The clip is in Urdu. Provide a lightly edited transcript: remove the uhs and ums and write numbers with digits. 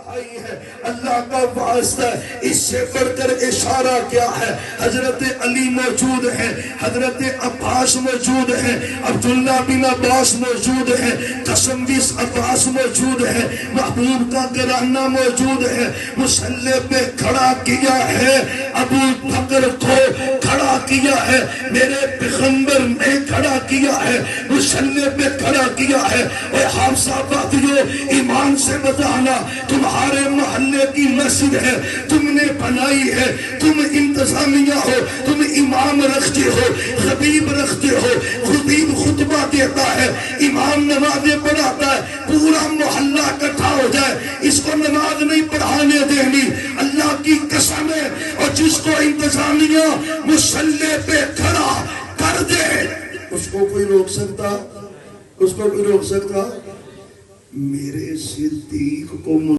آئی ہے، اللہ کا واسطہ، اس سے بڑھ کر اشارہ کیا ہے؟ حضرت علی موجود ہیں، حضرت عباس موجود ہیں، عبداللہ بن عباس موجود ہیں، قسم بن عباس موجود ہیں، محبوب کا گھرانہ موجود ہے، مصلی پہ کھڑا کیا ہے، ابو بکر کو کھڑا کیا ہے، میرے پیغمبر نے کھڑا کیا ہے، مصلی پہ کھڑا کیا ہے۔ اے حافظہ باتیو، ایمان سے بتانا، تمہارے محلے کی مسجد ہے، تم نے بنائی ہے، تم انتظامیہ ہو، تم امام رکھتے ہو، خطیب رکھتے ہو، خطیب خطبہ دیتا ہے، امام نمازیں پڑھاتا ہے، پورا محلہ اکٹھا ہو جائے، اس کو نماز نہیں پڑھانے دینی، اللہ کی قسم ہے، اور جس کو انتظامیہ مصلی پہ کھڑا کر دے، اس کو کوئی روک سکتا؟ اس کو کوئی روک سکتا؟ میرے صدیق کو